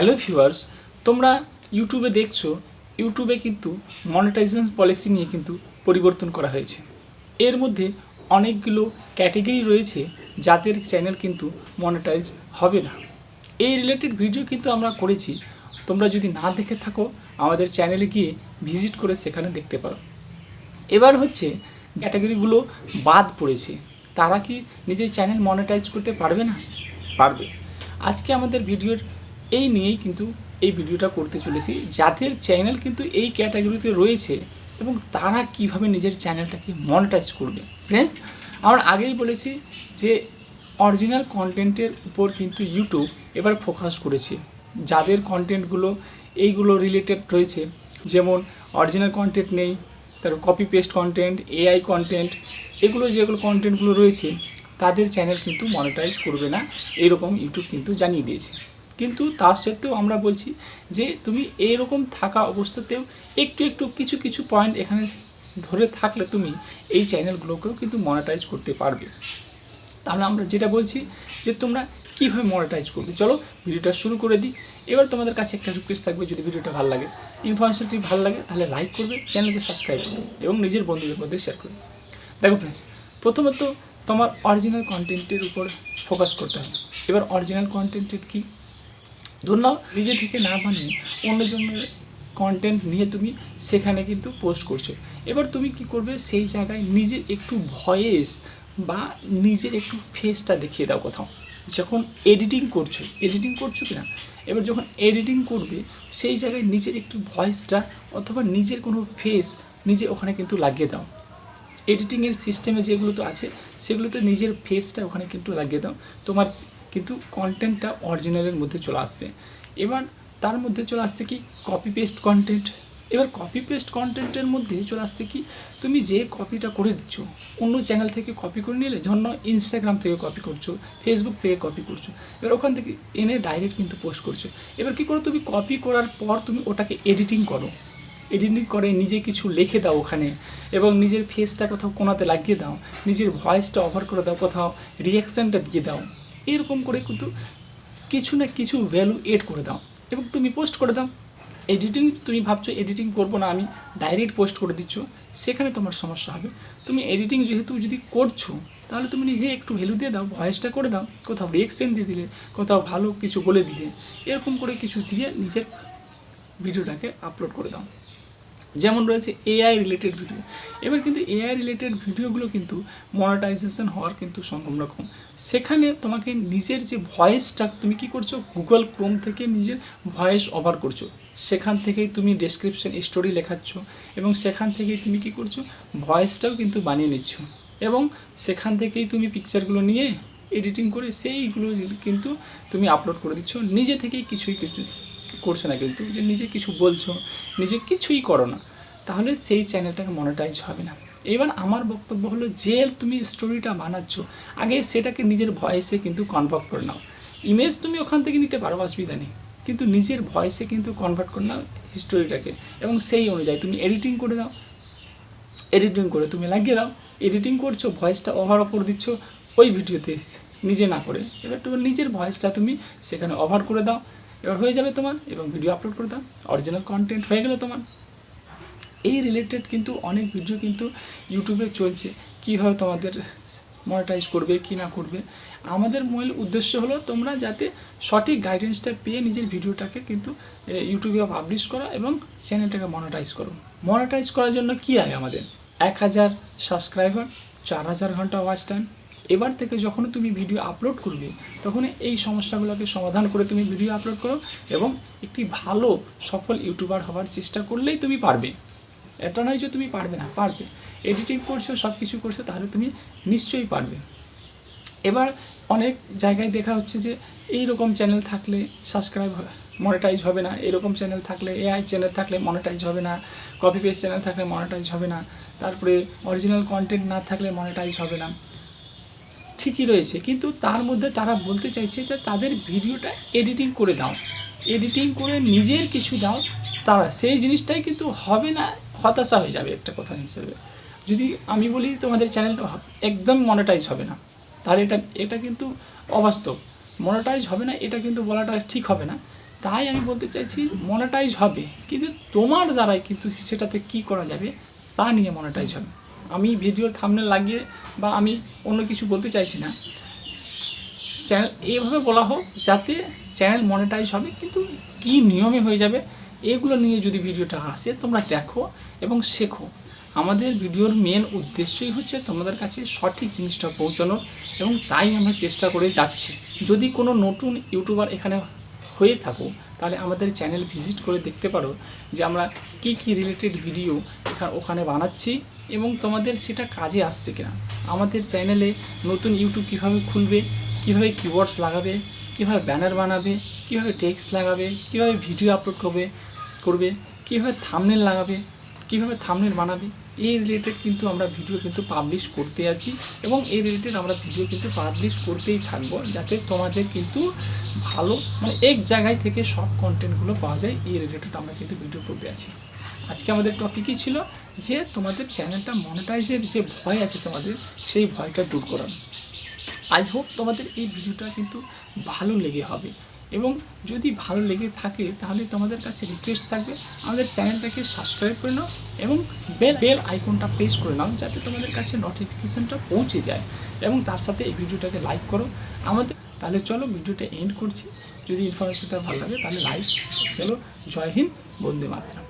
Hello viewers, তোমরা ইউটিউবে দেখছো, ইউটিউবে কিন্তু মনিটাইজেশন পলিসি নিয়ে কিন্তু পরিবর্তন করা হয়েছে। এর মধ্যে অনেকগুলো ক্যাটেগরি রয়েছে যাদের চ্যানেল কিন্তু মনিটাইজ হবে না। এই রিলেটেড ভিডিও কিন্তু আমরা করেছি, তোমরা যদি না দেখে থাকো আমাদের চ্যানেলে গিয়ে ভিজিট করে সেখানে দেখতে পারো। এবার হচ্ছে ক্যাটাগরিগুলো বাদ পড়েছে, তারা কি নিজের চ্যানেল মনিটাইজ করতে পারবে না? পারবে। আজকে আমাদের ভিডিওর এই নিয়েই কিন্তু এই ভিডিওটা করতে চলেছি, যাদের চ্যানেল কিন্তু এই ক্যাটাগরিতে রয়েছে এবং তারা কিভাবে নিজের চ্যানেলটাকে মনিটাইজ করবে। ফ্রেন্ডস, আমরা আগেই বলেছি যে অরিজিনাল কন্টেন্টের উপর কিন্তু ইউটিউব এবার ফোকাস করেছে। যাদের কন্টেন্টগুলো এইগুলো রিলেটেড রয়েছে, যেমন অরিজিনাল কন্টেন্ট নেই, তারপর copy paste content, AI content, এগুলো যেগুলো কন্টেন্টগুলো রয়েছে তাদের চ্যানেল কিন্তু মনিটাইজ করবে না, এরকম ইউটিউব কিন্তু জানিয়ে দিয়েছে। কিন্তু তার সত্ত্বেও আমরা বলছি যে তুমি এইরকম থাকা অবস্থাতেও একটু কিছু কিছু পয়েন্ট এখানে ধরে থাকলে তুমি এই চ্যানেলগুলোকেও কিন্তু মনিটাইজ করতে পারবে। তাহলে আমরা যেটা বলছি যে তোমরা কীভাবে মনিটাইজ করবে, চলো ভিডিওটা শুরু করে দিই। এবার তোমাদের কাছে একটা রিকোয়েস্ট থাকবে, যদি ভিডিওটা ভালো লাগে, ইনফরমেশনটি ভালো লাগে, তাহলে লাইক করবে, চ্যানেলকে সাবস্ক্রাইব করবে এবং নিজের বন্ধুদের মধ্যে শেয়ার করবে। দেখো ফ্রেন্ডস, প্রথমত তোমার অরিজিনাল কন্টেন্টের উপর ফোকাস করতে হবে। এবার অরিজিনাল কন্টেন্টের কী, ধরে নাও নিজে থেকে না বানিয়ে অন্যজনের কন্টেন্ট নিয়ে তুমি সেখানে কিন্তু পোস্ট করছো। এবার তুমি কি করবে, সেই জায়গায় নিজের একটু ভয়েস বা নিজের একটু ফেসটা দেখিয়ে দাও কোথাও। যখন এডিটিং করছো কি না, এবার যখন এডিটিং করবে সেই জায়গায় নিজের একটু ভয়েসটা অথবা নিজের কোনো ফেস নিজে ওখানে কিন্তু লাগিয়ে দাও। এডিটিংয়ের সিস্টেমে যেগুলো তো আছে সেগুলোতে নিজের ফেসটা ওখানে কিন্তু লাগিয়ে দাও, তোমার কিন্তু কন্টেন্টটা অরিজিনালের মধ্যে চলে আসবে। এবার তার মধ্যে চলে আসছে কি, কপি পেস্ট কন্টেন্ট। এবার কপি পেস্ট কন্টেন্টের মধ্যে চলে আসছে কি, তুমি যে কপিটা করে দিচ্ছ অন্য চ্যানেল থেকে কপি করে নিলে, ধরুন ইনস্টাগ্রাম থেকে কপি করছো, ফেসবুক থেকে কপি করছো, এবার ওখান থেকে এনে ডাইরেক্ট কিন্তু পোস্ট করছো। এবার কী করো, তুমি কপি করার পর তুমি ওটাকে এডিটিং করো, এডিটিং করে নিজে কিছু লিখে দাও ওখানে, এবং নিজের ফেসটা কোথাও কোনাতে লাগিয়ে দাও, নিজের ভয়েসটা অফার করে দাও, কোথাও রিয়াকশানটা দিয়ে দাও। এরকম করে কিন্তু কিছু না কিছু ভ্যালু এড করে দাও এবং তুমি পোস্ট করে দাও। এডিটিং তুমি ভাবছো এডিটিং করবো না, আমি ডাইরেক্ট পোস্ট করে দিচ্ছ, সেখানে তোমার সমস্যা হবে। তুমি এডিটিং যেহেতু যদি করছো তাহলে তুমি নিজে একটু ভ্যালু দিয়ে দাও, ভয়েসটা করে দাও, কোথাও রিয়াকশান দিয়ে দিলে, কোথাও ভালো কিছু বলে দিলে, এরকম করে কিছু দিয়ে নিজের ভিডিওটাকে আপলোড করে দাও। যেমন রয়েছে এআই রিলেটেড ভিডিও। এবার কিন্তু এআই রিলেটেড ভিডিওগুলো কিন্তু মনিটাইজেশন হওয়ার কিন্তু সম্ভাবনা কম। সেখানে তোমাকে নিজের যে ভয়েসটা তুমি কি করছো, গুগল ক্রোম থেকে নিজের ভয়েস ওভার করছো, সেখান থেকেই তুমি ডেসক্রিপশন স্টোরি লেখাচ্ছ এবং সেখান থেকেই তুমি কি করছো, ভয়েসটাও কিন্তু বানিয়ে নিচ্ছ এবং সেখান থেকেই তুমি পিকচারগুলো নিয়ে এডিটিং করে সেইগুলো কিন্তু তুমি আপলোড করে দিচ্ছ। নিজে থেকেই কিছু করছো না, কিন্তু যে নিজে কিছু বলছো, নিজে কিছুই করো না, তাহলে সেই চ্যানেলটাকে মনিটাইজ হবে না। এবার আমার বক্তব্য হলো, যে তুমি স্টোরিটা বানাচ্ছ আগে সেটাকে নিজের ভয়েসে কিন্তু কনভার্ট করে নাও। ইমেজ তুমি ওখান থেকে নিতে পারো, অসুবিধা নেই, কিন্তু নিজের ভয়েসে কিন্তু কনভার্ট করে নাও স্টোরিটাকে এবং সেই অনুযায়ী তুমি এডিটিং করে দাও। এডিটিং করে তুমি লাগিয়ে দাও, এডিটিং করছো, ভয়েসটা ওভার করে দিচ্ছ ওই ভিডিওতে নিজে না করে, এবার তোমার নিজের ভয়েসটা তুমি সেখানে ওভার করে দাও, এবার হয়ে যাবে তোমার, এবং ভিডিও আপলোড করে দাও, অরিজিনাল কন্টেন্ট হয়ে গেল তোমার। এই রিলেটেড কিন্তু অনেক ভিডিও কিন্তু ইউটিউবে চলছে, কীভাবে তোমাদের মনিটাইজ করবে কি না করবে। আমাদের মূল উদ্দেশ্য হলো তোমরা যাতে সঠিক গাইডেন্সটা পেয়ে নিজের ভিডিওটাকে কিন্তু ইউটিউবে পাবলিশ করো এবং চ্যানেলটাকে মনিটাইজ করো। মনিটাইজ করার জন্য কী লাগে আমাদের, 1000 সাবস্ক্রাইবার, 4000 ঘন্টা ওয়াচ টাইম। এবার থেকে যখন তুমি ভিডিও আপলোড করবে তখন এই সমস্যাগুলোকে সমাধান করে তুমি ভিডিও আপলোড করো এবং একটি ভালো সফল ইউটিউবার হওয়ার চেষ্টা করলেই তুমি পারবে। এটা নয় যে তুমি পারবে না, পারবে। এডিটিং করছো, সব কিছু করছো, তাহলে তুমি নিশ্চয়ই পারবে। এবার অনেক জায়গায় দেখা হচ্ছে যে এই রকম চ্যানেল থাকলে সাবস্ক্রাইব মনিটাইজ হবে না, এরকম চ্যানেল থাকলে, এআই চ্যানেল থাকলে মনিটাইজ হবে না, কপি পেস্ট চ্যানেল থাকলে মনিটাইজ হবে না, তারপরে অরিজিনাল কন্টেন্ট না থাকলে মনিটাইজ হবে না। ঠিকই রয়েছে, কিন্তু তার মধ্যে তারা বলতে চাইছে যে তাদের ভিডিওটা এডিটিং করে দাও, এডিটিং করে নিজের কিছু দাও, তারা সেই জিনিসটাই কিন্তু হবে না, হতাশা হয়ে যাবে একটা কথা হিসেবে। যদি আমি বলি তোমাদের চ্যানেলটা একদম মনিটাইজ হবে না, তাহলে এটা কিন্তু অবাস্তব। মনিটাইজ হবে না এটা কিন্তু বলাটা ঠিক হবে না, তাই আমি বলতে চাইছি মনিটাইজ হবে, কিন্তু তোমার দ্বারাই কিন্তু সেটাতে কি করা যাবে তা নিয়ে মনিটাইজ হবে। আমি ভিডিওর থাম্বনেল লাগিয়ে বা আমি অন্য কিছু বলতে চাইছি না, চ্যানেল এইভাবে বলা হোক যাতে চ্যানেল মনিটাইজ হবে, কিন্তু কি নিয়মে হয়ে যাবে এগুলো নিয়ে যদি ভিডিওটা আসে তোমরা দেখো এবং শেখো। আমাদের ভিডিওর মেন উদ্দেশ্যই হচ্ছে তোমাদের কাছে সঠিক জিনিসটা পৌঁছানোর, এবং তাই আমরা চেষ্টা করে যাচ্ছি। যদি কোনো নতুন ইউটিউবার এখানে হয়ে থাকো তাহলে আমাদের চ্যানেল ভিজিট করে দেখতে পারো যে আমরা কি কি রিলেটেড ভিডিও ওখানে বানাচ্ছি এবং তোমাদের সেটা কাজে আসছে কিনা। আমাদের চ্যানেলে নতুন ইউটিউব কীভাবে খুলবে, কীভাবে কিওয়ার্ডস লাগাবে, কীভাবে ব্যানার বানাবে, কীভাবে টেক্সট লাগাবে, কীভাবে ভিডিও আপলোড করবে, কীভাবে থাম্বনেল লাগাবে, কীভাবে থাম্বনেল বানাবে, এই রিলেটেড কিন্তু আমরা ভিডিও কিন্তু পাবলিশ করতে আছি এবং এই রিলেটেড আমরা ভিডিও কিন্তু পাবলিশ করতেই থাকবো, যাতে তোমাদের কিন্তু ভালো মানে এক জায়গায় থেকে সব কন্টেন্টগুলো পাওয়া যায়। এই রিলেটেড আমরা কিন্তু ভিডিও করতে আছি। আজকে আমাদের টপিকই ছিল যে তোমাদের চ্যানেলটা মনিটাইজের যে ভয় আছে তোমাদের, সেই ভয়টা দূর করানো। আই হোপ তোমাদের এই ভিডিওটা কিন্তু ভালো লেগে হবে, এবং যদি ভালো লেগে থাকে তাহলে তোমাদের কাছে রিকোয়েস্ট থাকবে আমাদের চ্যানেলটাকে সাবস্ক্রাইব করে নাও এবং বেল আইকনটা প্রেস করে নাও, যাতে তোমাদের কাছে নোটিফিকেশানটা পৌঁছে যায়, এবং তার সাথে এই ভিডিওটাকে লাইক করো আমাদের। তাহলে চলো ভিডিওটা এন্ড করছি। যদি ইনফরমেশনটা ভালো লাগে তাহলে লাইক। চলো, জয় হিন্দ, বন্দে মাতরম।